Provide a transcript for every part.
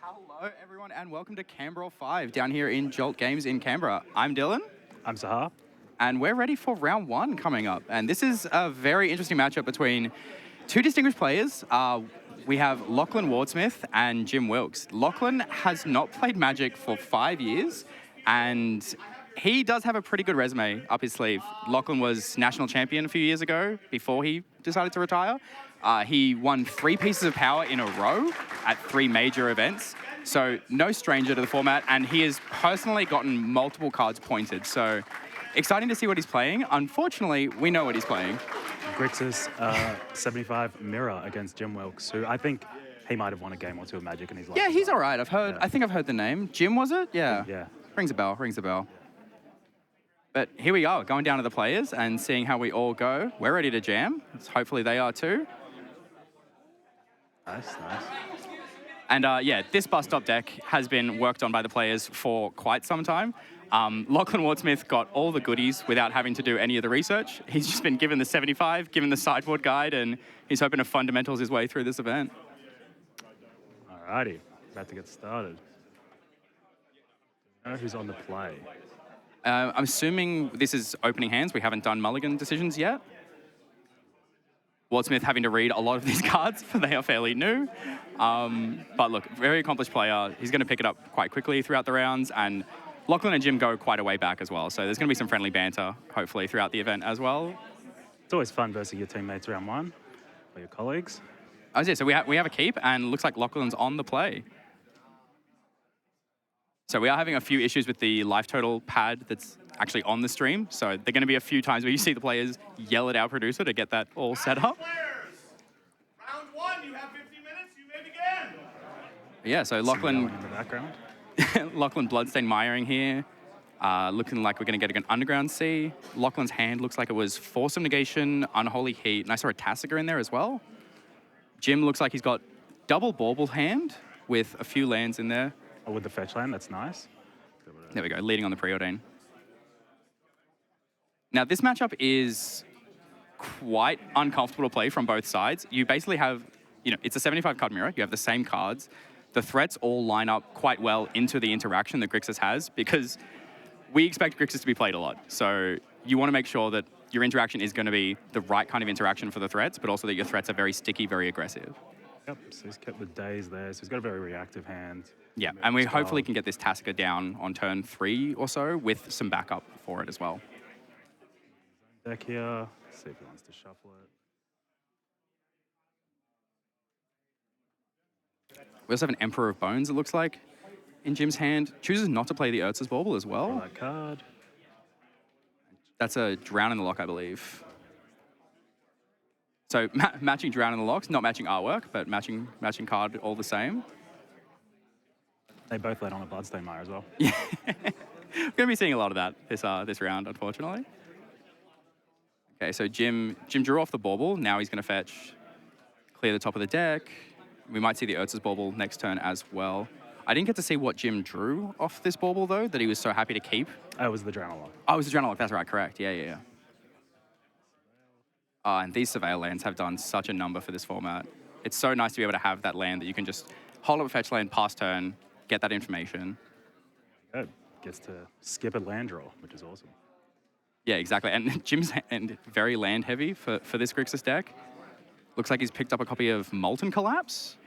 Hello, everyone, and welcome to Canbrawl 5 down here in Jolt Games in Canberra. I'm Dylan, I'm Sahar. and we're ready for round one coming up. And this is a very interesting matchup between two distinguished players. We have Lachlan Wardsmith and Jim Wilks. Lachlan has not played Magic for 5 years, and he does have a pretty good resume up his sleeve. Lachlan was national champion a few years ago before he decided to retire. He won 3 pieces of power in a row at 3 major events. So no stranger to the format, and he has personally gotten multiple cards pointed. So exciting to see what he's playing. Unfortunately, we know what he's playing. Grixis 75 mirror against Jim Wilks, who I think he might have won a game or two of Magic in his life. Yeah, he's all right. I think I've heard the name. Jim, was it? Yeah. Yeah. Rings a bell. But here we are, going down to the players and seeing how we all go. We're ready to jam. Hopefully they are too. Nice. And this bus stop deck has been worked on by the players for quite some time. Lachlan Wardsmith got all the goodies without having to do any of the research. He's just been given the 75, given the sideboard guide, and he's hoping to fundamentals his way through this event. Alrighty, about to get started. Who's on the play? I'm assuming this is opening hands. We haven't done mulligan decisions yet. Wardsmith having to read a lot of these cards, for they are fairly new. But look, very accomplished player. He's going to pick it up quite quickly throughout the rounds, and Lachlan and Jim go quite a way back as well. So there's going to be some friendly banter, hopefully, throughout the event as well. It's always fun versus your teammates round one, or your colleagues. Oh, yeah, so we have a keep, and looks like Lachlan's on the play. So we are having a few issues with the life total pad that's actually on the stream. So there are going to be a few times where you see the players yell at our producer to get that all set up. Round one, you have 50 minutes, you may begin. Yeah, so Lachlan, In the background. Lachlan Bloodstain Miring here. Looking like we're going to get an Underground Sea. Lachlan's hand looks like it was Force of Negation, Unholy Heat, and I saw a Tasigur in there as well. Jim looks like he's got double Bauble hand with a few lands in there. Oh, with the fetch land, that's nice. There we go, leading on the Preordain. Now, this matchup is quite uncomfortable to play from both sides. You basically have, it's a 75 card mirror. You have the same cards. The threats all line up quite well into the interaction that Grixis has, because we expect Grixis to be played a lot. So you want to make sure that your interaction is going to be the right kind of interaction for the threats, but also that your threats are very sticky, very aggressive. Yep, so he's kept the days there, so he's got a very reactive hand. Yeah, and we hopefully can get this Tasigur down on turn 3 or so with some backup for it as well. Deck here, see if he wants to shuffle it. We also have an Emperor of Bones, it looks like, in Jim's hand. Chooses not to play the Urza's Bauble as well. Draw that card. That's a Drown in the Lock, I believe. So matching Drown in the Locks, not matching artwork, but matching card all the same. They both led on a Bloodstain Mire as well. Yeah, we're going to be seeing a lot of that this round, unfortunately. Okay, so Jim drew off the Bauble. Now he's going to fetch, clear the top of the deck. We might see the Urza's Bauble next turn as well. I didn't get to see what Jim drew off this Bauble, though, that he was so happy to keep. Oh, it was the Drownalock. Oh, it was the Adrenalock, that's right, correct. Yeah. And these Surveil lands have done such a number for this format. It's so nice to be able to have that land that you can just hold up a fetch land, pass turn, get that information. Good. Gets to skip a land draw, which is awesome. Yeah, exactly. And Jim's hand very land heavy for this Grixis deck. Looks like he's picked up a copy of Molten Collapse,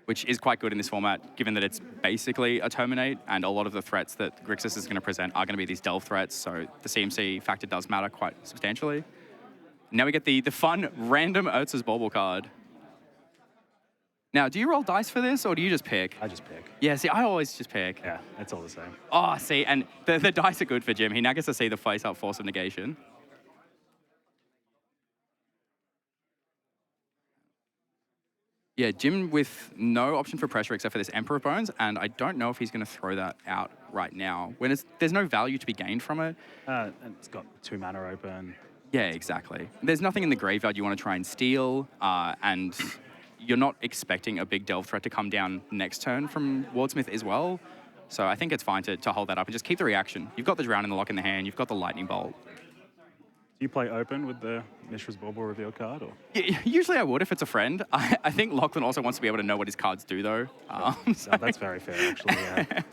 which is quite good in this format, given that it's basically a Terminate, and a lot of the threats that Grixis is going to present are going to be these Delve threats, so the CMC factor does matter quite substantially. Now we get the fun random Urza's Bauble card. Now, do you roll dice for this, or do you just pick? I just pick. Yeah, see, I always just pick. Yeah, it's all the same. Oh, see, and the dice are good for Jim. He now gets to see the face-up Force of Negation. Yeah, Jim with no option for pressure except for this Emperor of Bones, and I don't know if he's going to throw that out right now. When there's no value to be gained from it. And it's got 2 mana open. Yeah, exactly. There's nothing in the graveyard you want to try and steal, and you're not expecting a big Delve threat to come down next turn from Wardsmith as well. So I think it's fine to hold that up and just keep the reaction. You've got the Drown in the Lock in the hand, you've got the Lightning Bolt. Do you play open with the Mishra's Bauble reveal card? Or? Usually I would if it's a friend. I think Lachlan also wants to be able to know what his cards do, though. So that's very fair, actually, yeah.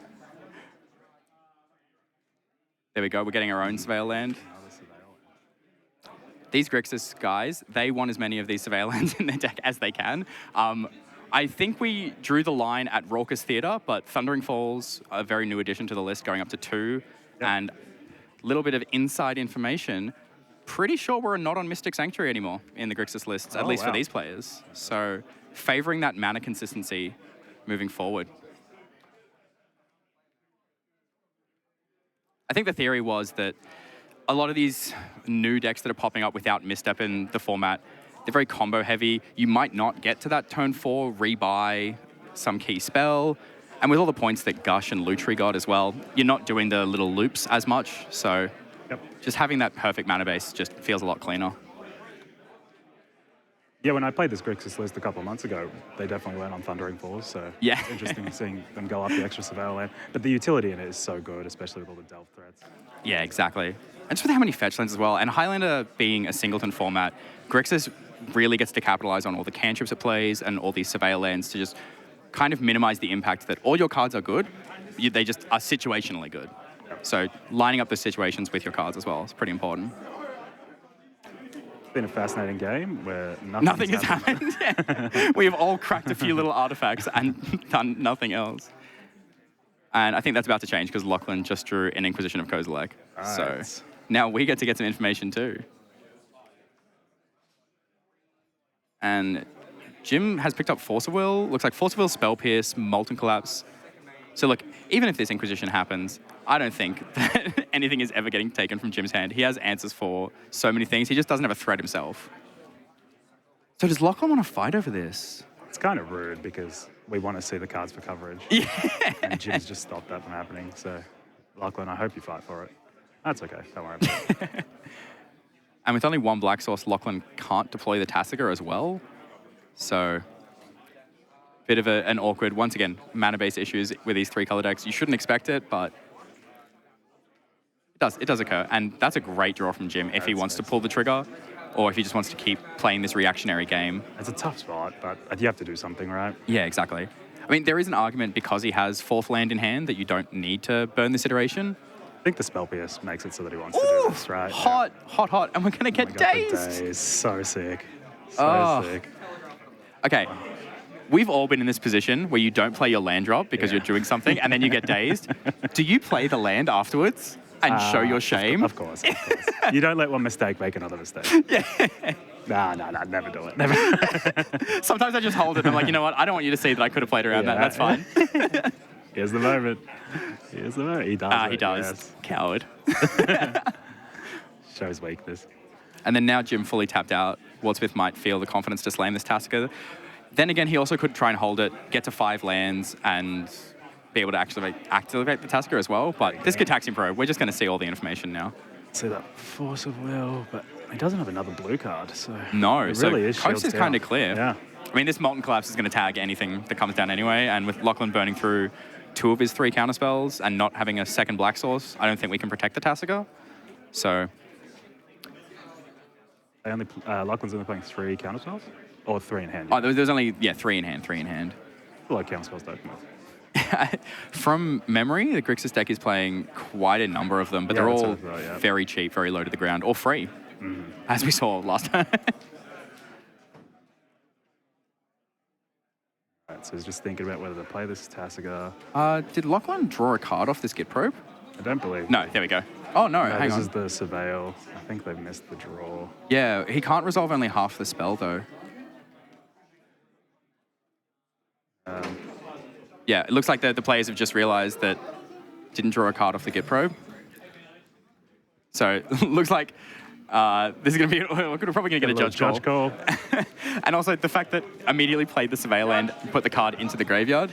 There we go. We're getting our own Surveil land. Another Surveil. These Grixis guys, they want as many of these Surveil lands in their deck as they can. I think we drew the line at Raucous Theatre, but Thundering Falls, a very new addition to the list, going up to 2. Yep. And a little bit of inside information. Pretty sure we're not on Mystic Sanctuary anymore in the Grixis lists, at least for these players. So favouring that mana consistency moving forward. I think the theory was that a lot of these new decks that are popping up without Misstep in the format, they're very combo heavy. You might not get to that turn 4, rebuy some key spell. And with all the points that Gush and Lutri got as well, you're not doing the little loops as much. So just having that perfect mana base just feels a lot cleaner. Yeah, when I played this Grixis list a couple of months ago, they definitely went on Thundering Falls, so yeah. It's interesting seeing them go up the extra Surveil land. But the utility in it is so good, especially with all the Delve threats. Yeah, exactly. And just with how many fetch lands as well, and Highlander being a singleton format, Grixis really gets to capitalize on all the cantrips it plays and all these Surveil lands to just kind of minimize the impact that all your cards are good, they just are situationally good. So lining up the situations with your cards as well is pretty important. It's been a fascinating game where nothing has happened. We have all cracked a few little artifacts and done nothing else. And I think that's about to change because Lachlan just drew an Inquisition of Kozilek. Right. So now we get to get some information too. And Jim has picked up Force of Will. Looks like Force of Will, Spell Pierce, Molten Collapse. So look, even if this Inquisition happens, I don't think that anything is ever getting taken from Jim's hand. He has answers for so many things. He just doesn't have a threat himself. So does Lachlan want to fight over this? It's kind of rude because we want to see the cards for coverage. Yeah. And Jim's just stopped that from happening. So Lachlan, I hope you fight for it. That's okay. Don't worry about it. And with only one black source, Lachlan can't deploy the Tasigur as well. So bit of an awkward, once again, mana-based issues with these 3-color decks. You shouldn't expect it, but it does occur. And that's a great draw from Jim if he wants to pull the trigger or if he just wants to keep playing this reactionary game. It's a tough spot, but you have to do something, right? Yeah, exactly. I mean, there is an argument because he has 4th land in hand that you don't need to burn this iteration. I think the Spell Pierce makes it so that he wants to do this, right? Hot, and we're going to get dazed. Daze. So sick. So sick. Okay. We've all been in this position where you don't play your land drop because you're doing something and then you get dazed. Do you play the land afterwards and show your shame? Of course. You don't let one mistake make another mistake. Yeah. Nah, never do it. Never. Sometimes I just hold it and I'm like, you know what? I don't want you to see that I could have played around that. That's fine. Here's the moment. He does. He does. Yes. Coward. Shows weakness. And then now Jim fully tapped out. Wordsmith might feel the confidence to slam this Tasigur. Then again, he also could try and hold it, get to 5 lands, and be able to activate the Tasigur as well. But this Gitaxian Pro, we're just going to see all the information now. See that Force of Will, but he doesn't have another blue card, so no, it so really is coast is kind of clear. Yeah. I mean, this Molten Collapse is going to tag anything that comes down anyway, and with Lachlan burning through 2 of his 3 counterspells and not having a second black source, I don't think we can protect the Tasigur. So Lachlan's only playing 3 counterspells? Or 3 in hand? Oh, there's only, 3 in hand. I feel like counterspells don't come off. From memory, the Grixis deck is playing quite a number of them, but they're all very cheap, very low to the ground, or free, as we saw last time. Right, so he's just thinking about whether to play this Tasigur. Did Lachlan draw a card off this Git Probe? I don't believe. No, there we go. Oh, no, hang on. This is the Surveil. I think they've missed the draw. Yeah, he can't resolve only half the spell, though. Yeah, it looks like the players have just realized that didn't draw a card off the Git Probe. So it looks like this is going to be, we're probably going to get a judge call. And also the fact that immediately played the Surveil land and put the card into the graveyard,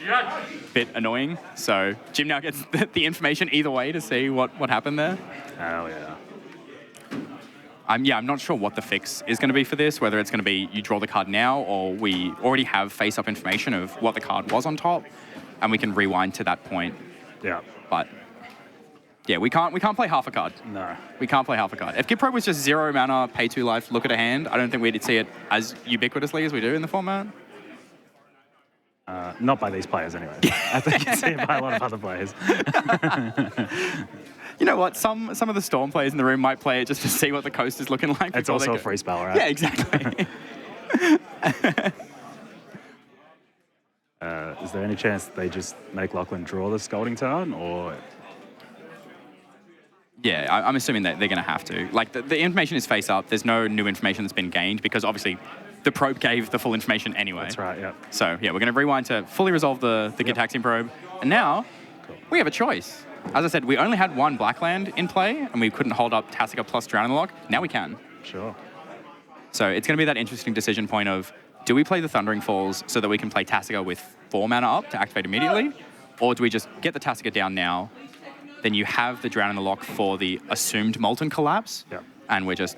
bit annoying. So Jim now gets the information either way to see what happened there. Oh, yeah. I'm not sure what the fix is going to be for this, whether it's going to be you draw the card now or we already have face-up information of what the card was on top and we can rewind to that point. Yeah. But Yeah, we can't play half a card. No. We can't play half a card. If Gift Probe was just 0 mana, pay 2 life, look at a hand, I don't think we'd see it as ubiquitously as we do in the format. Not by these players, anyway. I think you see it by a lot of other players. You know what? Some of the Storm players in the room might play it just to see what the coast is looking like. It's also a free spell, right? Yeah, exactly. Is there any chance they just make Lachlan draw the Scalding Tarn, or...? Yeah, I'm assuming that they're going to have to. Like, the information is face up. There's no new information that's been gained because, obviously, the probe gave the full information anyway. That's right, yeah. So, yeah, we're going to rewind to fully resolve the Gitaxian probe. And now, we have a choice. As I said, we only had one black land in play, and we couldn't hold up Tasica plus Drown in the Lock. Now we can. Sure. So it's going to be that interesting decision point of, do we play the Thundering Falls so that we can play Tasica with 4 mana up to activate immediately? Or do we just get the Tasica down now? Then you have the Drown in the Lock for the assumed Molten Collapse, and we're just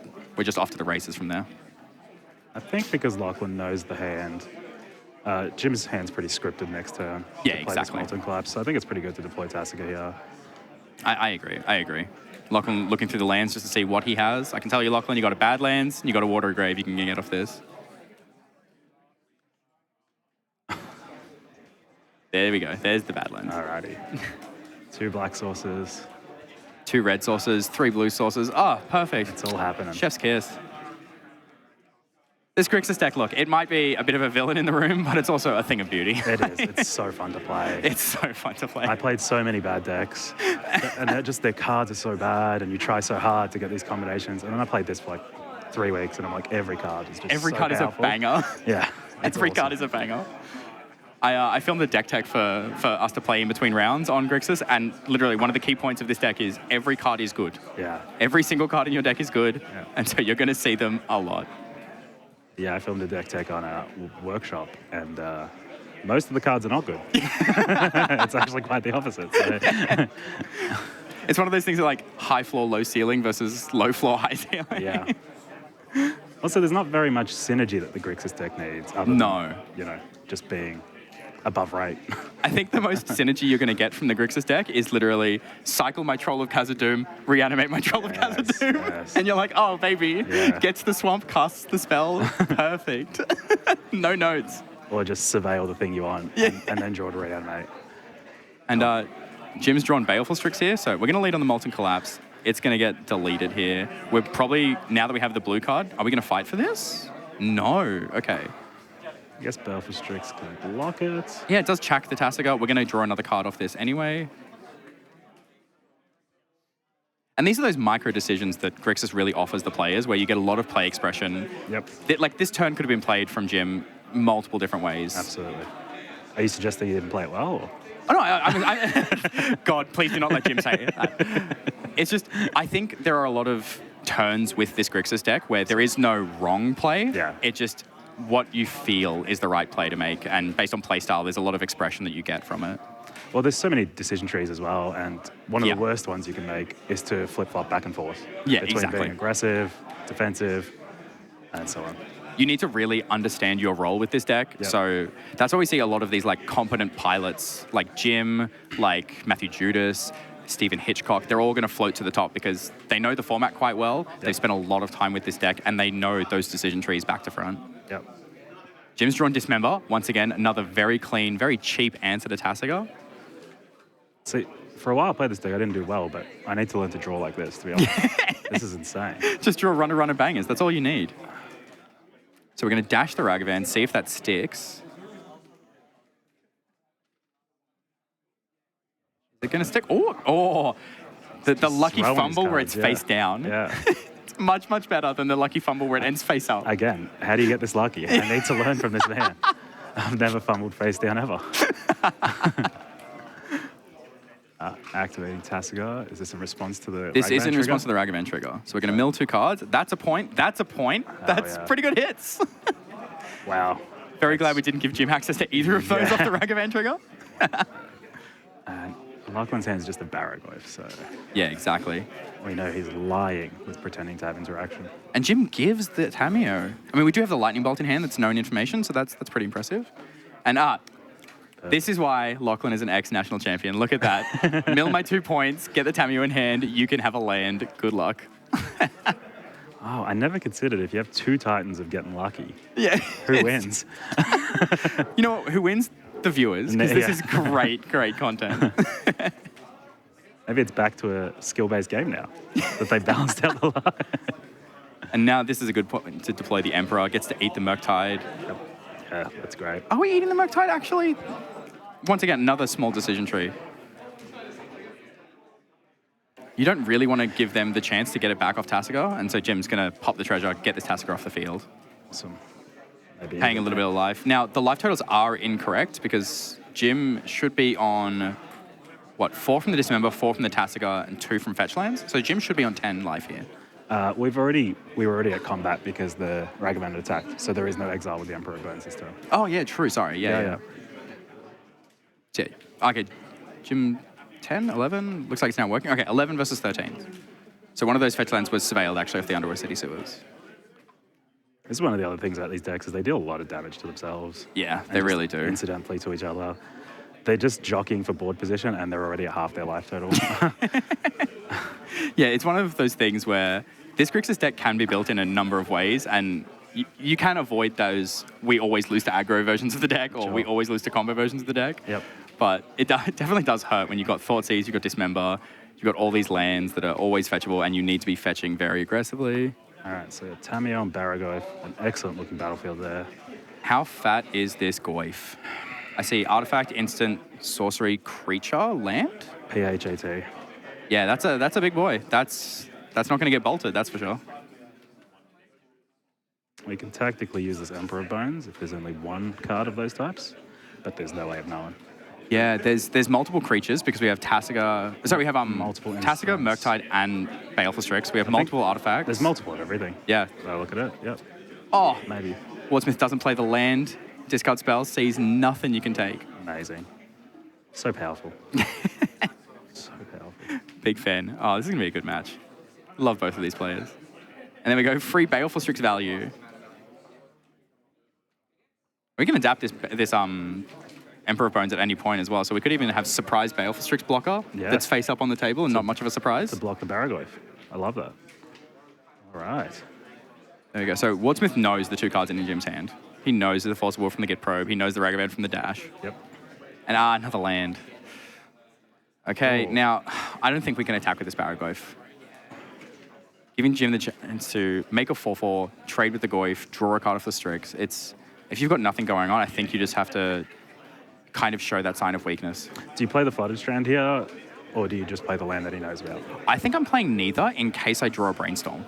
off to the races from there. I think because Lachlan knows the hand, Jim's hand's pretty scripted next turn. Yeah, to play exactly. This Molten Collapse, so I think it's pretty good to deploy Tasica here. I agree. Lachlan looking through the lands just to see what he has. I can tell you, Lachlan, you got a bad lands, you got a Watery Grave you can get off this. There we go. There's the bad lands. Alrighty. 2 black sources. 2 red sources, 3 blue sources. Ah, perfect. It's all happening. Chef's kiss. This Grixis deck, look, it might be a bit of a villain in the room, but it's also a thing of beauty. It is. It's so fun to play. It's so fun to play. I played so many bad decks, and their cards are so bad, and you try so hard to get these combinations. And then I played this for like 3 weeks, and I'm like, every card is just Every so card powerful. is a banger. Yeah. Every card is a banger. I filmed a deck tech for us to play in between rounds on Grixis, and literally one of the key points of this deck is every card is good. Yeah. Every single card in your deck is good, and so you're going to see them a lot. Yeah, I filmed a deck tech on a workshop, and most of the cards are not good. It's actually quite the opposite. So. It's one of those things that like high floor, low ceiling versus low floor, high ceiling. Yeah. Also, there's not very much synergy that the Grixis deck needs. Other No. than, just being above rate. I think the most synergy you're going to get from the Grixis deck is literally cycle my Troll of Khazad-dûm, reanimate my Troll of Khazad-dûm, yes. and you're like, oh, baby, gets the swamp, casts the spell, perfect. No notes. Or just surveil the thing you want and then draw to reanimate. And Jim's drawn Baleful Strix here, so we're going to lead on the Molten Collapse. It's going to get deleted here. We're probably, now that we have the blue card, are we going to fight for this? No. Okay. I guess Baleful Strix can block it. Yeah, it does chack the Tasica. We're going to draw another card off this anyway. And these are those micro decisions that Grixis really offers the players, where you get a lot of play expression. Yep. Like, this turn could have been played from Jim multiple different ways. Absolutely. Are you suggesting you didn't play it well? Or? Oh, no, I God, please do not let Jim say it. It's just, I think there are a lot of turns with this Grixis deck where there is no wrong play. Yeah. It just, what you feel is the right play to make. And based on play style, there's a lot of expression that you get from it. Well, there's so many decision trees as well, and one of the worst ones you can make is to flip-flop back and forth. Yeah, between exactly. being aggressive, defensive, and so on. You need to really understand your role with this deck. Yep. So that's why we see a lot of these like competent pilots like Jim, like Matthew Judas, Stephen Hitchcock. They're all going to float to the top because they know the format quite well. Yep. They've spent a lot of time with this deck and they know those decision trees back to front. Yep. Jim's drawn Dismember. Once again, another very clean, very cheap answer to Tasica. See, for a while I played this deck, I didn't do well, but I need to learn to draw like this, to be honest. This is insane. Just draw runner bangers. That's all you need. So we're going to dash the Ragavan, see if that sticks. Is it going to stick? Oh, the lucky Throwing fumble cards, where it's face down. Yeah. It's much, much better than the lucky fumble where it ends face up. Again, how do you get this lucky? I need to learn from this man. I've never fumbled face down ever. Activating Tasica. Is this in response to the This Ragavan is in trigger? response to the Ragavan trigger. So we're going to mill 2 cards. That's a point. That's a point. That's yeah. pretty good hits. Wow. Very glad we didn't give Jim access to either of those off the Ragavan trigger. And Lachlan's hand's just a Barraglyph, so Yeah, exactly. we know he's lying with pretending to have interaction. And Jim gives the Tameo. I mean, we do have the Lightning Bolt in hand. That's known information, so that's pretty impressive. And This is why Lachlan is an ex-national champion. Look at that. Mill my 2 points, get the Tameo in hand, you can have a land. Good luck. Oh, I never considered if you have 2 Titans of getting lucky. Yeah. Who wins? You know what? Who wins? The viewers. Because this Yeah. is great content. Maybe it's back to a skill-based game now, that they balanced out the line. And now this is a good point to deploy the Emperor. Gets to eat the Murktide. Yeah, that's great. Are we eating the Murktide, actually? Once again, another small decision tree. You don't really want to give them the chance to get it back off Tasigur, and so Jim's going to pop the treasure, get this Tasigur off the field. Awesome. Maybe Paying a little bit of life. Now, the life totals are incorrect because Jim should be on, 4 from the Dismember, 4 from the Tasigur, and 2 from Fetchlands. So Jim should be on 10 life here. we were already at combat because the Ragavan had attacked, so there is no exile with the Emperor of Bones this turn. Oh, yeah, true. Sorry. Yeah. Okay, Jim 10, 11? Looks like it's now working. Okay, 11 versus 13. So one of those Fetchlands was surveilled, actually, off the Underworld City sewers. This is one of the other things about these decks is they deal a lot of damage to themselves. Yeah, and they just really do. Incidentally to each other. They're just jockeying for board position and they're already at half their life total. Yeah, it's one of those things where this Grixis deck can be built in a number of ways, and you can avoid those we always lose to aggro versions of the deck, or we always lose to combo versions of the deck. Yep. But it definitely does hurt when you've got Thoughtseize, you've got Dismember, you've got all these lands that are always fetchable, and you need to be fetching very aggressively. All right, so Tameo and Baragoth, an excellent looking battlefield there. How fat is this Goyf? I see artifact, instant, sorcery, creature, land? PHAT. Yeah, that's a big boy. That's not going to get bolted, that's for sure. We can tactically use this Emperor of Bones if there's only one card of those types, but there's no way of knowing. Yeah, there's multiple creatures because we have Tasigur. Sorry, we have multiple Tasigur, instants. Murktide, and Baleful Strix. We have multiple artifacts. There's multiple of everything. Yeah. So look at it. Yep. Oh, Maybe. Wardsmith doesn't play the land. Discard spells. Sees nothing you can take. Amazing. So powerful. So powerful. Big fan. Oh, this is gonna be a good match. Love both of these players. And then we go free Baleful Strix value. We can adapt this Emperor of Bones at any point as well. So we could even have surprise Baleful Strix blocker that's face up on the table and not much of a surprise. To block the Baragoth. I love that. All right. There we go. So Wardsmith knows the two cards in Jim's hand. He knows the Force of Will from the Git Probe. He knows the Ragavan from the Dash. Yep. And another land. Okay, now, I don't think we can attack with this Baragoth. Giving Jim the chance to make a 4/4, trade with the Goyf, draw a card off the Strix. If you've got nothing going on, I think you just have to kind of show that sign of weakness. Do you play the Flooded Strand here, or do you just play the land that he knows about? I think I'm playing neither in case I draw a Brainstorm.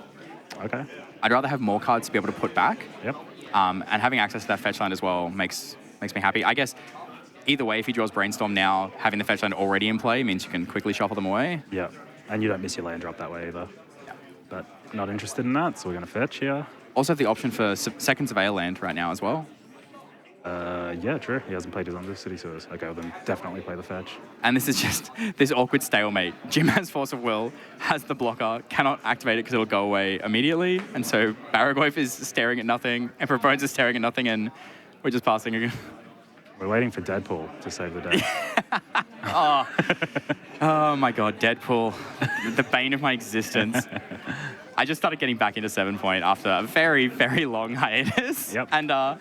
Okay. I'd rather have more cards to be able to put back. Yep. And having access to that fetch land as well makes me happy. I guess either way, if he draws Brainstorm now, having the fetch land already in play means you can quickly shuffle them away. Yep. And you don't miss your land drop that way either. Yeah. But not interested in that, so we're going to fetch here. Also have the option for second Surveyor land right now as well. Yeah, true. He hasn't played his Undercity Sewers. Okay, well then definitely play the fetch. And this is just this awkward stalemate. Jim has Force of Will, has the blocker, cannot activate it because it'll go away immediately. And so Baragoth is staring at nothing, Emperor Bones is staring at nothing, and we're just passing again. We're waiting for Deadpool to save the day. Oh my God, Deadpool, the bane of my existence. I just started getting back into 7-Point after a very, very long hiatus. Yep. And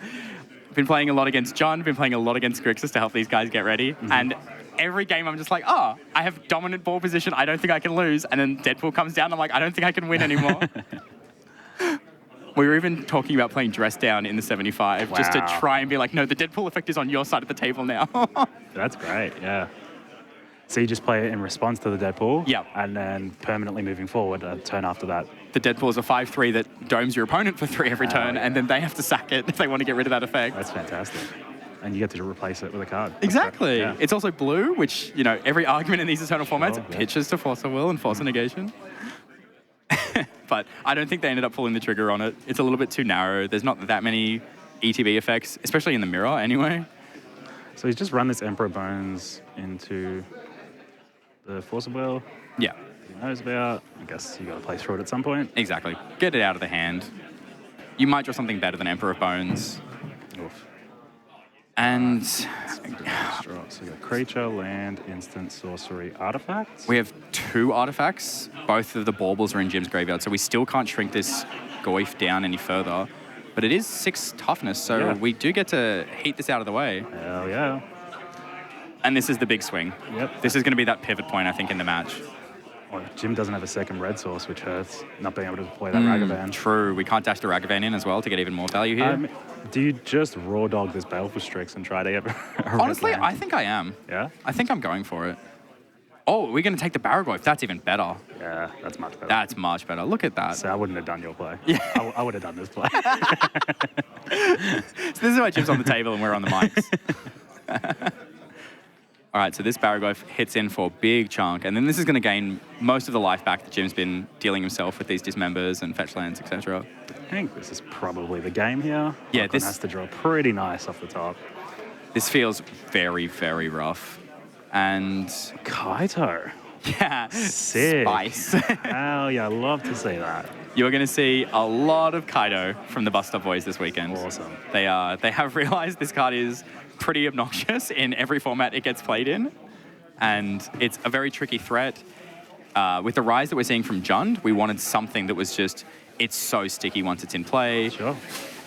been playing a lot against John, been playing a lot against Grixis to help these guys get ready. Mm-hmm. And every game I'm just like, I have dominant ball position, I don't think I can lose. And then Deadpool comes down, I'm like, I don't think I can win anymore. We were even talking about playing Dress Down in the 75 just to try and be like, no, the Deadpool effect is on your side of the table now. That's great, yeah. So you just play it in response to the Deadpool? Yep. And then permanently moving forward, a turn after that. The Deadpool is a 5/3 that domes your opponent for 3 every turn, and then they have to sack it if they want to get rid of that effect. That's fantastic. And you get to replace it with a card. Exactly. Yeah. It's also blue, which, every argument in these Eternal formats pitches to Force of Will and Force of Negation. But I don't think they ended up pulling the trigger on it. It's a little bit too narrow. There's not that many ETB effects, especially in the mirror anyway. So he's just run this Emperor Bones into the Force of Will. Yeah. He knows about. I guess you got to play through it at some point. Exactly. Get it out of the hand. You might draw something better than Emperor of Bones. Oof. And So you got creature, land, instant, sorcery, artifacts. we have 2 artifacts. Both of the baubles are in Jim's graveyard, so we still can't shrink this Goif down any further. But it is 6 toughness, so Yeah. we do get to heat this out of the way. Hell yeah. And this is the big swing. Yep. This is going to be that pivot point, I think, in the match. Well, Jim doesn't have a second red source, which hurts. Not being able to deploy that Ragavan. True. We can't dash the Ragavan in as well to get even more value here. Do you just raw dog this Baleful Strix and try to get a Honestly, red I land? think I am. Yeah? I think I'm going for it. Oh, we're going to take the Barragoyf. That's even better. Yeah, that's much better. That's much better. Look at that. So I wouldn't have done your play. Yeah. I would have done this play. So this is why Jim's on the table and we're on the mics. All right, so this Barragoyf hits in for a big chunk, and then this is going to gain most of the life back that Jim's been dealing himself with these dismembers and fetch lands, etc. I think this is probably the game here. Yeah, Lachlan this has to draw pretty nice off the top. This feels very, very rough. And Kaito. yeah, Sick. spice. Hell yeah, I love to see that. You're going to see a lot of Kaido from the Bust Up Boys this weekend. Awesome. They have realized this card is pretty obnoxious in every format it gets played in, and it's a very tricky threat. With the rise that we're seeing from Jund, we wanted something that was just, it's so sticky once it's in play. Sure.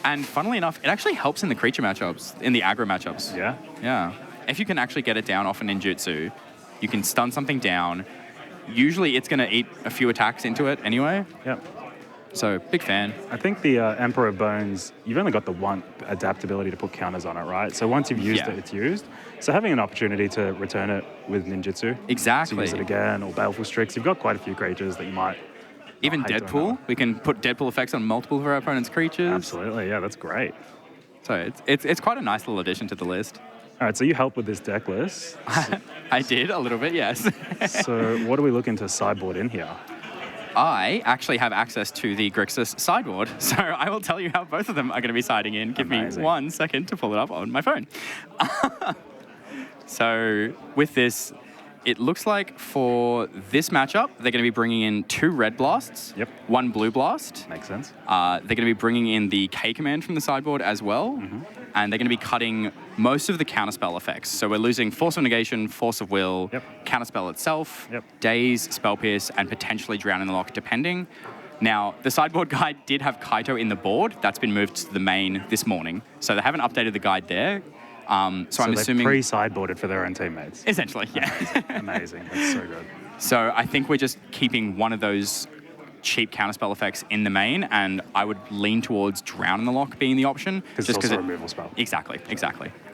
And funnily enough, it actually helps in the creature matchups, in the aggro matchups. Yeah? Yeah. If you can actually get it down off an ninjutsu, you can stun something down. Usually it's going to eat a few attacks into it anyway. Yep. So, big fan. I think the Emperor of Bones, you've only got the one adaptability to put counters on it, right? So once you've used Yeah. it, it's used. So having an opportunity to return it with ninjutsu, Exactly. to use it again, or Baleful Strix, you've got quite a few creatures that you might Even hate doing Deadpool, we can put Deadpool effects on multiple of our opponent's creatures. Absolutely, yeah, that's great. So it's quite a nice little addition to the list. All right, so you helped with this deck list. I did, a little bit, yes. So what are we looking to sideboard in here? I actually have access to the Grixis sideboard, so I will tell you how both of them are going to be siding in. Give Amazing. me 1 second to pull it up on my phone. So with this, it looks like for this matchup, they're going to be bringing in 2 red blasts, Yep. 1 blue blast. Makes sense. They're going to be bringing in the K command from the sideboard as well. And they're going to be cutting most of the counterspell effects. So we're losing Force of Negation, Force of Will, Yep. Counterspell itself, Yep. Daze, Spell Pierce, and potentially Drown in the Lock, depending. Now, the sideboard guide did have Kaito in the board. That's been moved to the main this morning. So they haven't updated the guide there. So I'm they've assuming... pre-sideboarded for their own teammates. Essentially, yeah. Amazing, that's so good. So I think we're just keeping one of those cheap counterspell effects in the main, and I would lean towards Drown in the Lock being the option. Because it's also a removal spell. Exactly.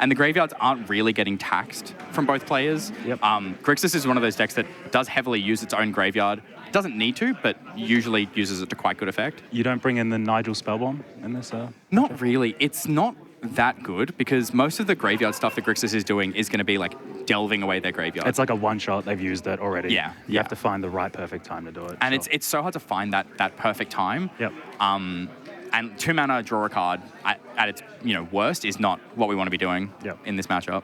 And the graveyards aren't really getting taxed from both players. Yep. Grixis is one of those decks that does heavily use its own graveyard. Doesn't need to, but usually uses it to quite good effect. You don't bring in the Nigel Spellbomb in this? Not really. It's not that good because most of the graveyard stuff that Grixis is doing is going to be like delving away their graveyard. It's like a one-shot, they've used it already. Yeah, You yeah. have to find the right perfect time to do it. And sure. it's so hard to find that perfect time. Yep. And 2 mana draw a card at its worst is not what we want to be doing Yep. in this matchup.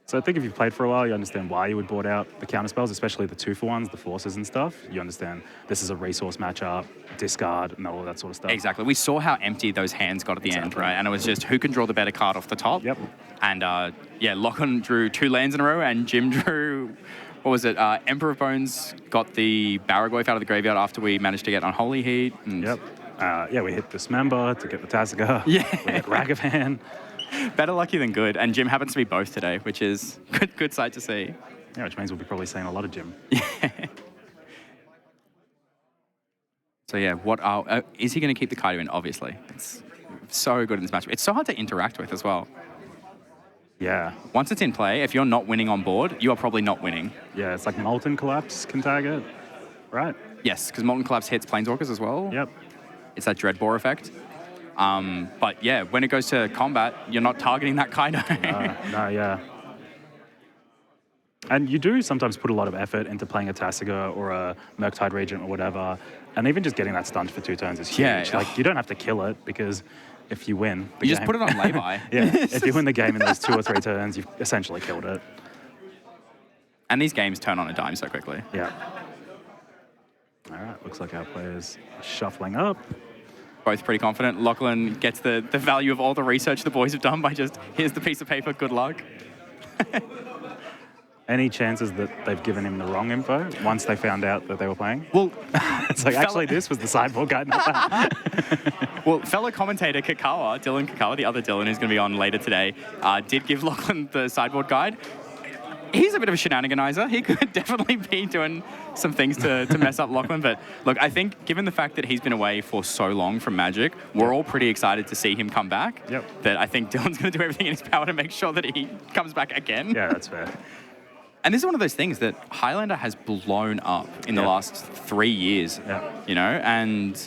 So I think if you've played for a while, you understand why you would board out the counterspells, especially the 2-for-1s, the forces and stuff. You understand this is a resource matchup, discard, and all that sort of stuff. Exactly. We saw how empty those hands got at the end, right? And it was just who can draw the better card off the top. Yep. And Lachlan drew 2 lands in a row, and Jim drew, what was it? Emperor of Bones got the Barragoyf out of the graveyard after we managed to get Unholy Heat. And Yep. We hit Dismember to get the Tasiga. Yeah. We hit Ragavan. Better lucky than good. And Jim happens to be both today, which is good sight to see. Yeah, which means we'll be probably seeing a lot of Jim. So yeah, is he going to keep the Kaido in? Obviously. It's so good in this matchup. It's so hard to interact with as well. Yeah. Once it's in play, if you're not winning on board, you are probably not winning. Yeah, it's like Molten Collapse can tag it, right? Yes, because Molten Collapse hits Planeswalkers as well. Yep. It's that Dreadbore effect. But yeah, when it goes to combat, you're not targeting that Kaido. No, yeah. And you do sometimes put a lot of effort into playing a Tasiga or a Murktide Regent or whatever, and even just getting that stunned for 2 turns is huge. Yeah. Like, you don't have to kill it, because if you win the You just game- put it on lay-by. Yeah, if you win the game in those 2 or 3 turns, you've essentially killed it. And these games turn on a dime so quickly. Yeah. All right, looks like our players are shuffling up. both pretty confident. Lachlan gets the value of all the research the boys have done by just, here's the piece of paper, good luck. Any chances that they've given him the wrong info once they found out that they were playing? Well, it's like, actually, this was the sideboard guide, not that. Well, fellow commentator Dylan Kakawa, the other Dylan who's going to be on later today, did give Lachlan the sideboard guide. He's a bit of a shenaniganizer. He could definitely be doing some things to mess up Lachlan. But look, I think given the fact that he's been away for so long from Magic, we're all pretty excited to see him come back. Yep. That I think Dylan's going to do everything in his power to make sure that he comes back again. Yeah, that's fair. And this is one of those things that Highlander has blown up in the last 3 years. Yeah. You know, and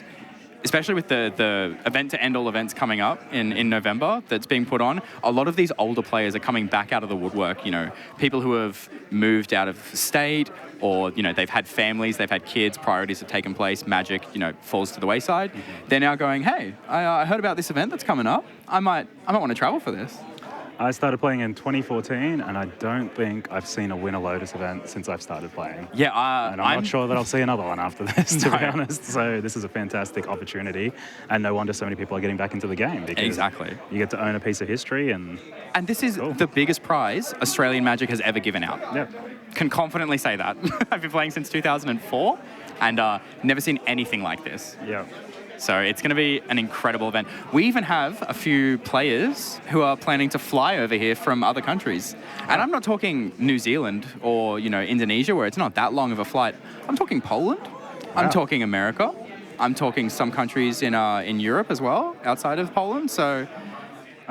especially with the event to end all events coming up in November that's being put on, a lot of these older players are coming back out of the woodwork, you know, people who have moved out of state or, you know, they've had families, they've had kids, priorities have taken place, Magic, you know, falls to the wayside. Mm-hmm. They're now going, hey, I heard about this event that's coming up. I might want to travel for this. I started playing in 2014, and I don't think I've seen a Winter Lotus event since I've started playing. Yeah, and I'm not sure that I'll see another one after this, to be honest. So this is a fantastic opportunity, and no wonder so many people are getting back into the game. Because exactly. You get to own a piece of history, and this is the biggest prize Australian Magic has ever given out. Yeah. Can confidently say that. I've been playing since 2004, and never seen anything like this. Yeah. So it's going to be an incredible event. We even have a few players who are planning to fly over here from other countries. And I'm not talking New Zealand or, you know, Indonesia, where it's not that long of a flight. I'm talking Poland. I'm talking America. I'm talking some countries in Europe as well, outside of Poland. So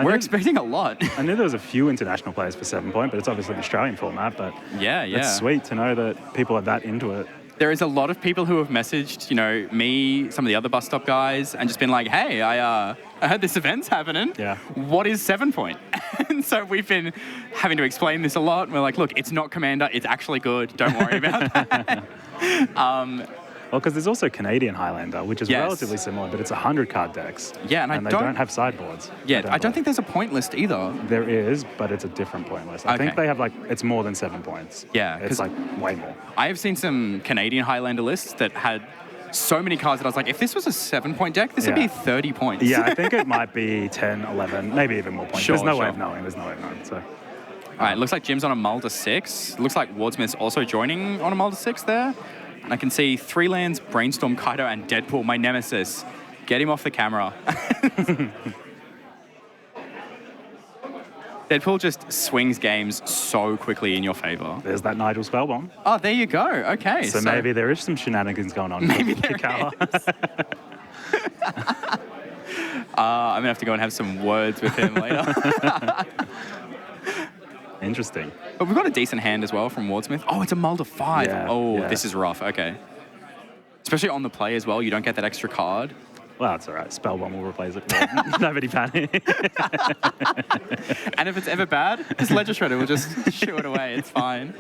we're expecting a lot. I knew there was a few international players for 7 Point, but it's obviously an Australian format. But yeah. It's sweet to know that people are that into it. There is a lot of people who have messaged, you know, me, some of the other bus stop guys, and just been like, hey, I heard this event's happening. Yeah. What is 7 Point? And so we've been having to explain this a lot. We're like, look, it's not Commander. It's actually good. Don't worry about that. Well, because there's also Canadian Highlander, which is relatively similar, but it's 100-card decks. Yeah, and they don't have sideboards. Yeah, I don't think there's a point list either. There is, but it's a different point list. I think they have, like, it's more than 7 points. Yeah. It's, like, way more. I have seen some Canadian Highlander lists that had so many cards that I was like, if this was a 7 point deck, this would be 30 points. Yeah, I think it might be 10, 11, maybe even more points. There's no way of knowing. There's no way of knowing, so... All right, looks like Jim's on a Mulder 6. Looks like Wardsmith's also joining on a Mulder 6 there. And I can see 3 lands, Brainstorm, Kaido, and Deadpool, my nemesis. Get him off the camera. Deadpool just swings games so quickly in your favor. There's that Nigel Spellbomb. Oh, there you go. Okay. So maybe there is some shenanigans going on. Maybe there is. I'm going to have to go and have some words with him later. Interesting. But we've got a decent hand as well from Wardsmith. Oh, it's a Mulder 5. Yeah, This is rough. Okay. Especially on the play as well. You don't get that extra card. Well, it's all right. Spellbomb will replace it. Nobody panic. And if it's ever bad, this Ledger Shredder will just shoo it away. It's fine.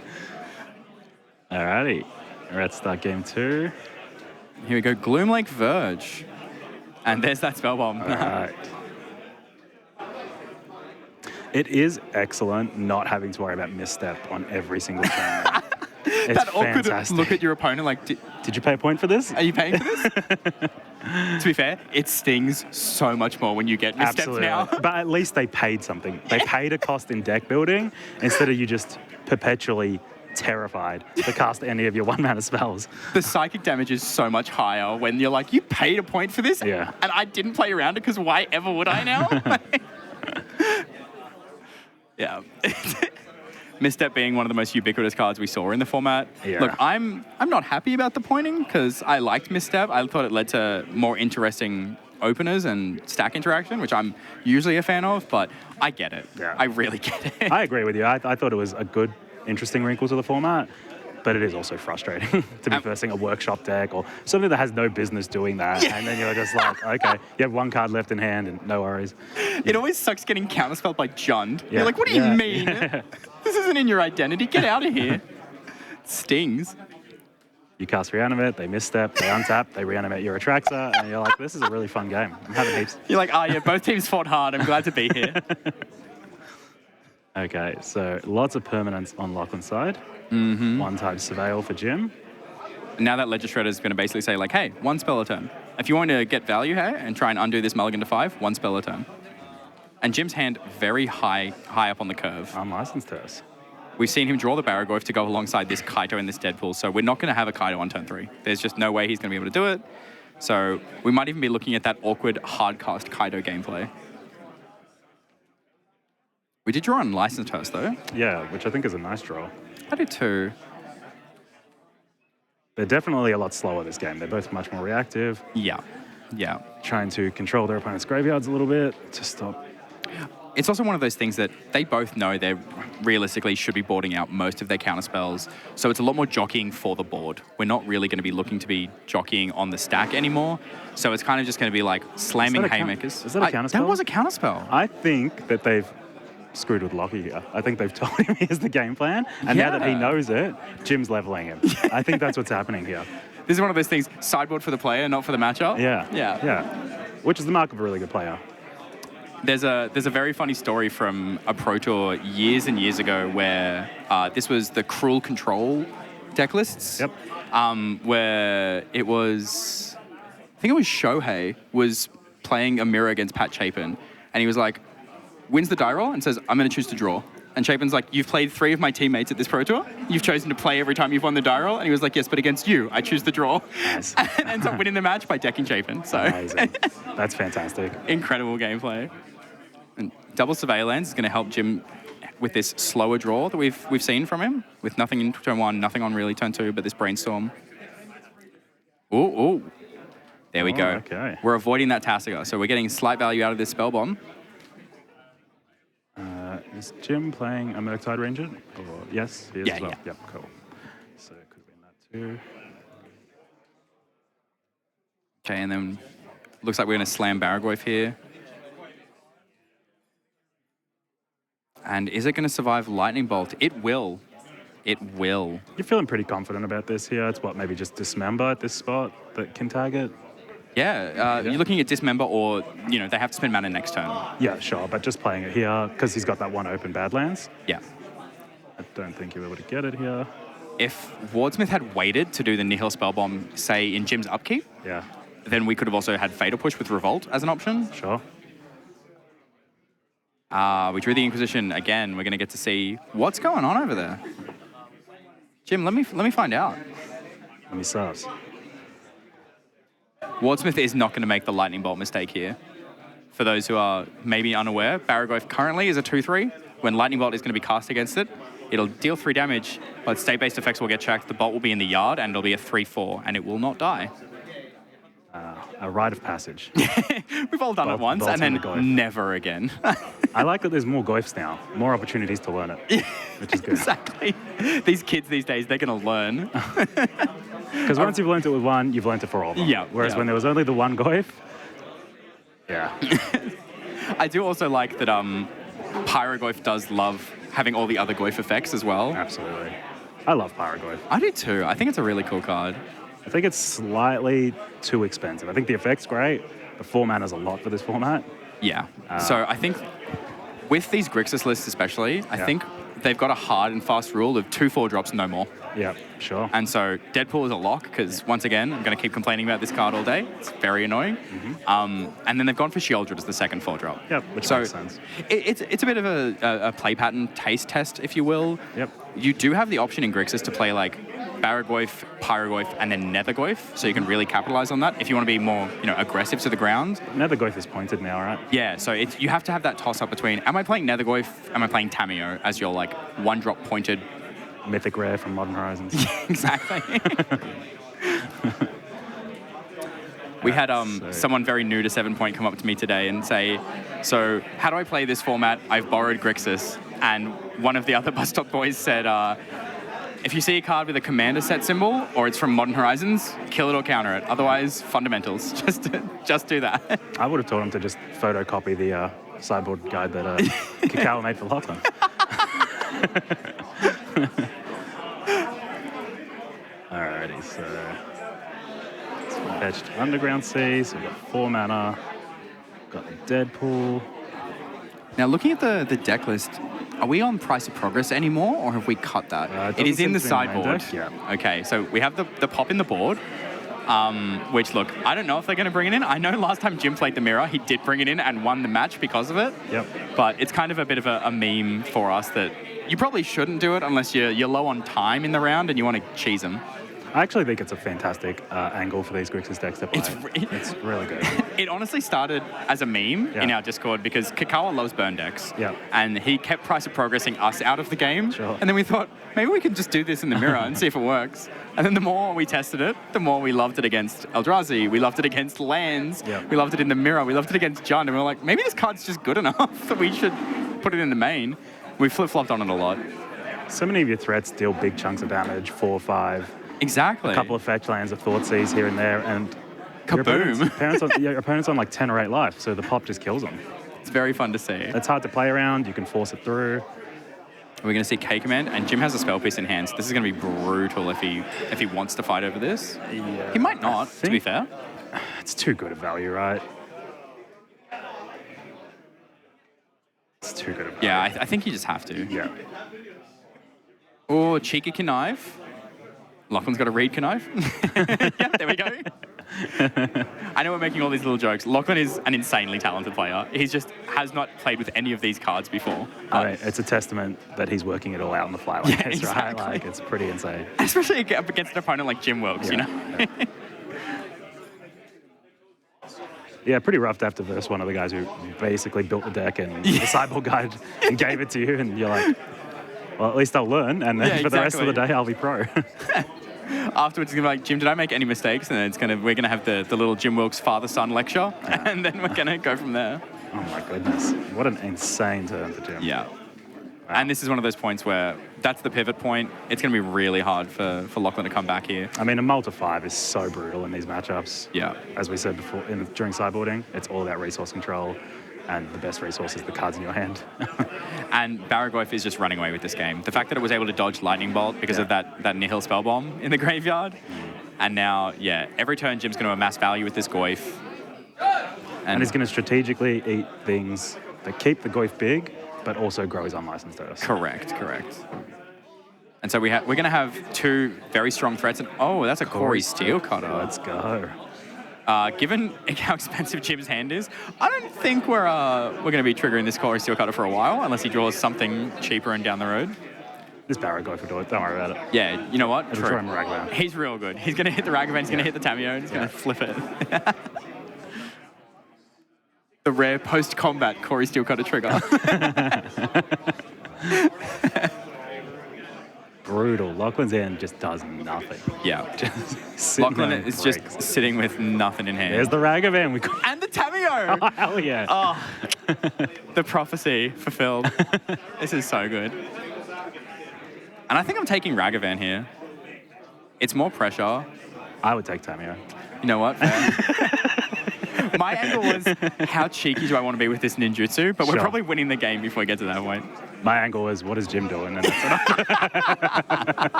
All righty. Let's start game 2. Here we go. Gloomlake Verge. And there's that Spellbomb. All right. It is excellent not having to worry about misstep on every single turn. It's that awkward fantastic. look at your opponent like, did you pay a point for this? Are you paying for this? To be fair, it stings so much more when you get missteps now. But at least they paid something. They paid a cost in deck building instead of you just perpetually terrified to cast any of your 1-mana spells. The psychic damage is so much higher when you're like, you paid a point for this? Yeah. And I didn't play around it because why ever would I now? Yeah. Misstep being one of the most ubiquitous cards we saw in the format. Yeah. Look, I'm not happy about the pointing because I liked Misstep. I thought it led to more interesting openers and stack interaction, which I'm usually a fan of, but I get it. Yeah. I really get it. I agree with you. I thought it was a good, interesting wrinkle to the format, but it is also frustrating to be versing a workshop deck or something that has no business doing that, and then you're just like, okay, you have 1 card left in hand and no worries. It always sucks getting counterspelled by Jund. Yeah. You're like, what do you mean? Yeah. This isn't in your identity. Get out of here. It stings. You cast Reanimate, they misstep, they untap, they reanimate your Atraxa, and you're like, this is a really fun game. I'm having heaps. You're like, yeah, both teams fought hard. I'm glad to be here. Okay, so lots of permanents on Lachlan's side. 1 type Surveil for Jim. Now that Ledger Shredder is going to basically say, like, hey, 1 spell a turn. if you want to get value here and try and undo this mulligan to 5, 1 spell a turn. And Jim's hand very high up on the curve. Unlicensed Terse. We've seen him draw the Barragoyf to go alongside this Kaito and this Deadpool, so we're not going to have a Kaito on turn 3. There's just no way he's going to be able to do it. So we might even be looking at that awkward hard-cast Kaito gameplay. We did draw on Licensed Hearse, though. Yeah, which I think is a nice draw. I did too. They're definitely a lot slower this game. They're both much more reactive. Yeah. Trying to control their opponent's graveyards a little bit to stop. It's also one of those things that they both know they realistically should be boarding out most of their counter spells. So it's a lot more jockeying for the board. We're not really going to be looking to be jockeying on the stack anymore. So it's kind of just going to be like slamming haymakers. Is that a counter spell? That was a counter spell. I think that they've screwed with Lockie here. I think they've told him here's the game plan. And now that he knows it, Jim's leveling him. I think that's what's happening here. This is one of those things, sideboard for the player, not for the matchup. Yeah. Which is the mark of a really good player. There's a very funny story from a Pro Tour years and years ago where this was the Cruel Control deck lists. Yep. Where it was, I think it was Shohei was playing a mirror against Pat Chapin, and he was like, wins the die roll and says, I'm going to choose to draw. And Chapin's like, you've played 3 of my teammates at this Pro Tour. You've chosen to play every time you've won the die roll. And he was like, yes, but against you, I choose the draw. Nice. And ends up winning the match by decking Chapin. So amazing. That's fantastic. Incredible gameplay. And double Surveillance is going to help Jim with this slower draw that we've seen from him, with nothing in turn 1, nothing on really turn 2, but this Brainstorm. Ooh. There we go. Okay. We're avoiding that Tasiga, so we're getting slight value out of this Spell Bomb. Is Jim playing a Murktide Ranger? Or, yes, he is as well. Yeah. Yep, cool. So it could have been that too. Okay, and then looks like we're going to slam Barragoyf here. And is it going to survive Lightning Bolt? It will. It will. You're feeling pretty confident about this here. It's what, maybe just Dismember at this spot that can target? Yeah, you're looking at Dismember or, they have to spend mana next turn. Yeah, sure, but just playing it here because he's got that one open Badlands. Yeah. I don't think you're able to get it here. If Wardsmith had waited to do the Nihil Spellbomb, say, in Jim's upkeep, Yeah, then we could have also had Fatal Push with Revolt as an option. sure. We drew the Inquisition again. We're going to get to see what's going on over there. Jim, let me find out. Let me sus. Wardsmith is not going to make the Lightning Bolt mistake here. For those who are maybe unaware, Barragoyf currently is a 2/3. When Lightning Bolt is going to be cast against it, it'll deal 3 damage, but state-based effects will get checked. The bolt will be in the yard, and it'll be a 3/4, and it will not die. A rite of passage. We've all done it once, and then never again. I like that there's more Goyfs now, more opportunities to learn it, which is good. Exactly. These kids these days, they're going to learn. Because once you've learned it with one, you've learned it for all of them. Yeah. Whereas when there was only the one Goyf, yeah. I do also like that Pyrogoyf does love having all the other Goyf effects as well. Absolutely. I love Pyrogoyf. I do too. I think it's a really cool card. I think it's slightly too expensive. I think the effect's great, but 4 mana's a lot for this format. Yeah. So I think with these Grixis lists especially, I think they've got a hard and fast rule of 2 4-drops, no more. Yeah, sure. And so Deadpool is a lock because, once again, I'm going to keep complaining about this card all day. It's very annoying. And then they've gone for Sheoldred as the second 4-drop. Yep, which makes sense. It's a bit of a play pattern taste test, if you will. Yep. You do have the option in Grixis to play like Barragoyf, Pyrogoyf, and then Nethergoyf, so you can really capitalize on that if you want to be more, aggressive to the ground. Nethergoyf is pointed now, right? Yeah, so you have to have that toss-up between, am I playing Nethergoyf, am I playing Tamiyo as your, 1-drop pointed... Mythic rare from Modern Horizons. Exactly. We had someone very new to 7 Point come up to me today and say, so how do I play this format? I've borrowed Grixis. And one of the other bus stop boys said, if you see a card with a commander set symbol or it's from Modern Horizons, kill it or counter it. Otherwise, fundamentals. Just do that. I would have told him to just photocopy the sideboard guide that Cacao made for Lachlan. Alrighty, so fetched Underground Sea, so we've got 4 mana, got the Deadpool. Now, looking at the deck list, are we on Price of Progress anymore, or have we cut that? It is in the sideboard. Yeah. Okay, so we have the pop in the board. which, look, I don't know if they're going to bring it in. I know last time Jim played the mirror, he did bring it in and won the match because of it. Yep. But it's kind of a bit of a meme for us that you probably shouldn't do it unless you're low on time in the round and you want to cheese them. I actually think it's a fantastic angle for these Grixis decks to play. It's really good. It honestly started as a meme in our Discord because Kakawa loves burn decks. Yeah. And he kept price of progressing us out of the game. Sure. And then we thought, maybe we could just do this in the mirror and see if it works. And then the more we tested it, the more we loved it against Eldrazi. We loved it against lands. Yeah. We loved it in the mirror. We loved it against Jund. And we were like, maybe this card's just good enough that we should put it in the main. We flip-flopped on it a lot. So many of your threats deal big chunks of damage, 4 or 5. Exactly. A couple of fetch lands, a Thoughtseize here and there, and kaboom! Your opponent's on like 10 or 8 life, so the pop just kills them. It's very fun to see. It's hard to play around. You can force it through. We're going to see K Command, and Jim has a spell piece in hand, so this is going to be brutal if he wants to fight over this. Yeah, He might not, to be fair. It's too good a value, right? It's too good a value. Yeah, I think you just have to. Yeah. Or Cheeky Connive. Lachlan's got a read Connive. Yeah, there we go. I know we're making all these little jokes. Lachlan is an insanely talented player. He just has not played with any of these cards before. I mean, it's a testament that he's working it all out on the fly like this, exactly. right? Like, it's pretty insane. Especially up against an opponent like Jim Wilks, you know? Yeah. Yeah, pretty rough to have to verse one of the guys who basically built the deck and the sideboard guide and gave it to you, and you're like, well, at least I'll learn, and then for the rest of the day, I'll be pro. Afterwards, it's going to be like, Jim, did I make any mistakes? And then we're going to have the little Jim Wilks father-son lecture, and then we're going to go from there. Oh my goodness. What an insane turn for Jim. Yeah. Wow. And this is one of those points where that's the pivot point. It's going to be really hard for Lachlan to come back here. I mean, a multi 5 is so brutal in these matchups. Yeah. As we said before, during sideboarding, it's all about resource control, and the best resource is the cards in your hand. And Baragoyf is just running away with this game. The fact that it was able to dodge Lightning Bolt because of that Nihil spell bomb in the graveyard. And now, every turn Jim's going to amass value with this Goyf. And he's going to strategically eat things that keep the Goyf big, but also grow his unlicensed Earth. Correct. And so we're going to have 2 very strong threats. And that's a Corey Steel Cutter. Let's go. Given how expensive Jim's hand is, I don't think we're going to be triggering this Corey Steel Cutter for a while, unless he draws something cheaper and down the road. This Baragoyf will do it. Don't worry about it. Yeah, you know what? It'll throw him a Ragavan. He's real good. He's going to hit the Ragavan, he's going to hit the Tamiyo, and he's going to flip it. The rare post-combat Corey Steel Cutter trigger. Brutal. Lachlan's end just does nothing. Yeah. Lachlan is just sitting with nothing in hand. There's the Ragavan. And the Tamiyo! Oh, hell yeah. Oh, the prophecy fulfilled. This is so good. And I think I'm taking Ragavan here. It's more pressure. I would take Tamiyo. You know what? My angle was, how cheeky do I want to be with this ninjutsu? But we're probably winning the game before we get to that point. My angle was, what is Jim doing? And that's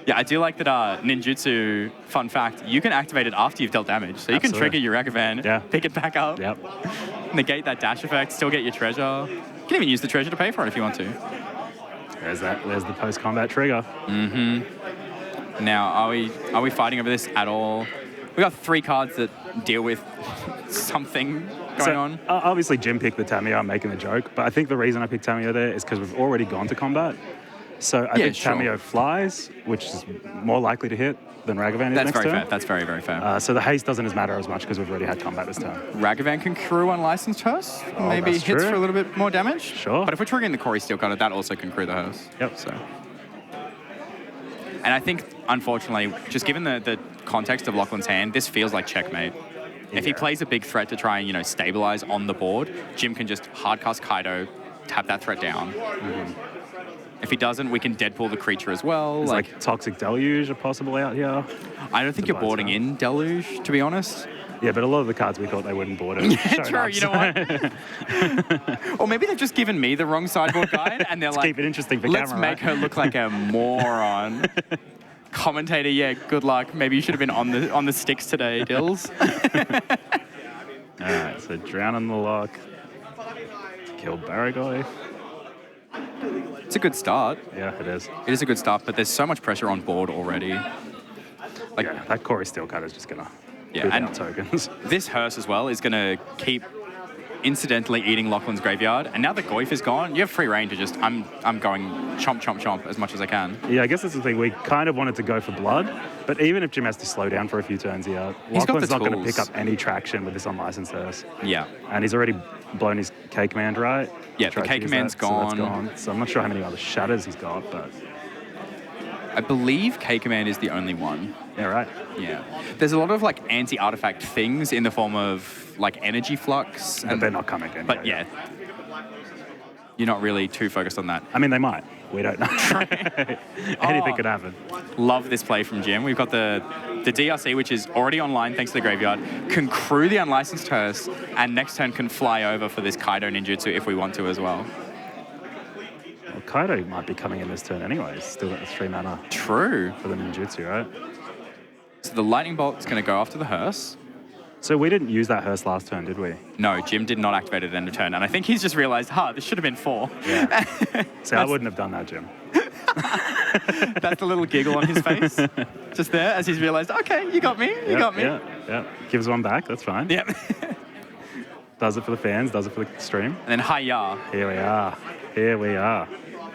Yeah, I do like that ninjutsu, fun fact, you can activate it after you've dealt damage. So you can trigger your Ragavan, pick it back up, negate that dash effect, still get your treasure. You can even use the treasure to pay for it if you want to. There's the post-combat trigger. Mm-hmm. Now, are we fighting over this at all? We got 3 cards that deal with something going on. Obviously, Jim picked the Tamiyo. I'm making the joke, but I think the reason I picked Tamiyo there is because we've already gone to combat. So I think Tamiyo flies, which is more likely to hit than Ragavan is next turn. Fair. That's very, very fair. So the haste doesn't matter as much because we've already had combat this turn. Ragavan can crew unlicensed hearse. Maybe hits for a little bit more damage. Sure. But if we're triggering the Corey Steel Cutter, that also can crew the hearse. Yep. So. And I think, unfortunately, just given the context of Lachlan's hand, this feels like checkmate. If he plays a big threat to try and, stabilize on the board, Jim can just hardcast Kaido, tap that threat down. Mm-hmm. If he doesn't, we can Deadpool the creature as well. Like Toxic Deluge are possible out here. I don't think you're boarding in Deluge, to be honest. Yeah, but a lot of the cards we thought they wouldn't board it. Yeah, true. You know what? Or maybe they've just given me the wrong sideboard guide, and they're like, keep it interesting for let's camera, make her look like a moron. Commentator, good luck. Maybe you should have been on the sticks today, Dills. All right, so drown on the lock. Kill Baragoyf. It's a good start. Yeah, it is. It is a good start, but there's so much pressure on board already. Like, Yeah, that Corey Steel Cutter is just going to Yeah, poop and- out tokens. this hearse as well is going to keep incidentally eating Lachlan's graveyard. And now that Goyf is gone, you have free reign to just, I'm going chomp, chomp, chomp as much as I can. Yeah, I guess that's the thing. We kind of wanted to go for blood, but even if Jim has to slow down for a few turns here, He's got Lachlan's the not going to pick tools. up any traction with this unlicensed hearse. Yeah. And he's already blown his K command, right? Yeah, the Tried to K use command's that, so that's gone. So I'm not sure how many other shatters he's got, but I believe K command is the only one. yeah, right. Yeah. There's a lot of like anti-artifact things in the form of like energy flux. But they're not coming in. But yeah. You're not really too focused on that. I mean, they might. We don't know. Anything could happen. Love this play from Jim. We've got the DRC, which is already online thanks to the graveyard, can crew the unlicensed hearse, and next turn can fly over for this Kaido ninjutsu if we want to as well. Well, Kaido might be coming in this turn anyways. Still got the 3 mana True. for the ninjutsu, right? So the lightning bolt is going to go after the hearse. So we didn't use that hearse last turn, did we? No, Jim did not activate it at end of turn, and I think he's just realized, this should have been 4. Yeah. So I wouldn't have done that, Jim. That's the little giggle on his face, just there as he's realized, okay, you got me, you got me. Yeah. Gives one back, that's fine. Yep. Does it for the fans, does it for the stream. And then hiya. Here we are. Here we are.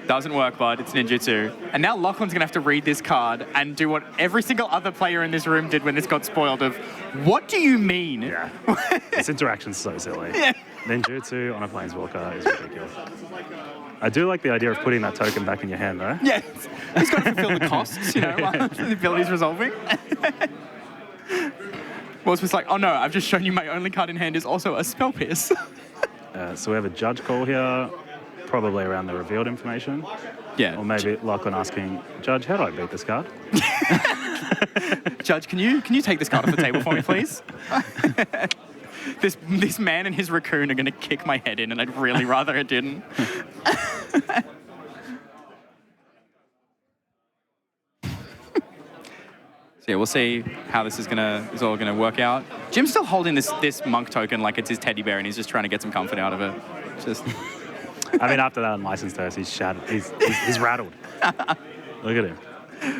Doesn't work, bud. It's ninjutsu. And now Lachlan's going to have to read this card and do what every single other player in this room did when this got spoiled of, what do you mean? Yeah. This interaction's so silly. Yeah. Ninjutsu on a Planeswalker is ridiculous. I do like the idea of putting that token back in your hand, though. Yeah. He's got to fulfill the costs, while the ability's resolving. Well, it's just like, oh no, I've just shown you my only card in hand is also a Spell Pierce. So we have a judge call here, probably around the revealed information. Yeah. Or maybe Lachlan asking, Judge, how do I beat this card? Judge, can you take this card off the table for me, please? This man and his raccoon are going to kick my head in, and I'd really rather it didn't. So yeah, we'll see how this is all gonna work out. Jim's still holding this monk token like it's his teddy bear, and he's just trying to get some comfort out of it. Just I mean, after that unlicensed hearse, he's shattered. He's rattled. Look at him.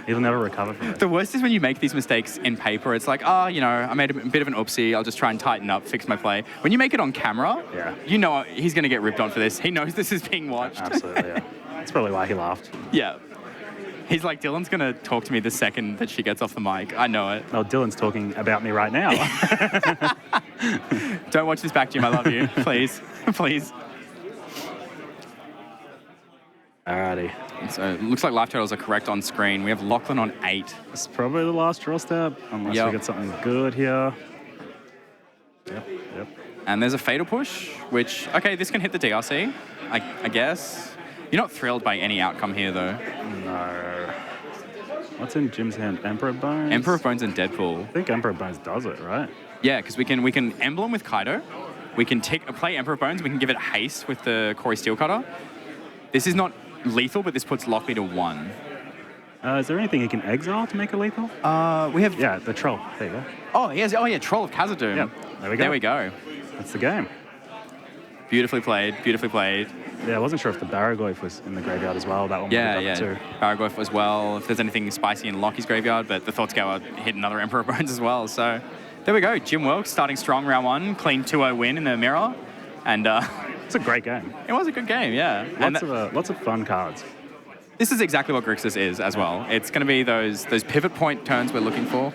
He'll never recover from it. the worst is when you make these mistakes in paper. It's like, I made a bit of an oopsie. I'll just try and tighten up, fix my play. When you make it on camera, Yeah. you know he's gonna get ripped on for this. He knows this is being watched. Absolutely, yeah. That's probably why he laughed. Yeah. He's like, Dylan's gonna talk to me the second that she gets off the mic. I know it. Oh, Dylan's talking about me right now. Don't watch this back, Jim. I love you. Please. Please. Alrighty. So it looks like life totals are correct on screen. We have Lachlan on 8. It's probably the last draw step, unless Yep. we get something good here. Yep. And there's a fatal push, which, okay, this can hit the DRC, I guess. You're not thrilled by any outcome here, though. No. What's in Jim's hand? Emperor Bones? Emperor of Bones and Deadpool. I think Emperor Bones does it, right? Yeah, because we can emblem with Kaido. We can play Emperor of Bones. We can give it haste with the Corey Steel Cutter. This is not lethal, but this puts Lockley to 1. Is there anything he can exile to make it lethal? We have... Yeah, the troll. There you go. Oh, he has... Oh, yeah, Troll of Khazad-dûm. Yep. There we go. There we go. That's the game. Beautifully played. Beautifully played. Yeah, I wasn't sure if the Barragoyf was in the graveyard as well. That one would have done it too. Barragoyf as well. If there's anything spicy in Lockie's graveyard, but the Thoughtscour hit another Emperor of Bones as well. So there we go. Jim Wilks starting strong round 1. Clean 2-0 win in the mirror. And It's a great game. it was a good game, yeah. And Lots of fun cards. this is exactly what Grixis is as well. It's going to be those pivot point turns we're looking for.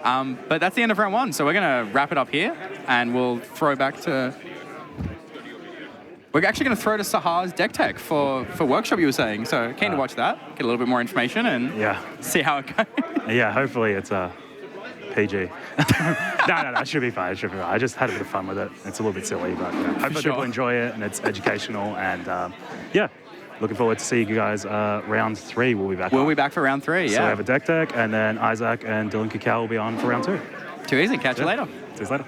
But that's the end of round 1. So we're going to wrap it up here, and we'll throw back to... We're actually going to throw to Sahar's deck tech for workshop, you were saying. So keen to watch that, get a little bit more information, and Yeah. see how it goes. Yeah, hopefully it's PG. No, it should be fine. It should be fine. I just had a bit of fun with it. It's a little bit silly, but hopefully sure. people enjoy it and it's educational. And yeah, looking forward to seeing you guys round 3. We'll be back. We'll be back for round 3, So we have a deck tech, and then Isaac and Dylan Cacao will be on for round 2. Too easy. Catch you later. See you later.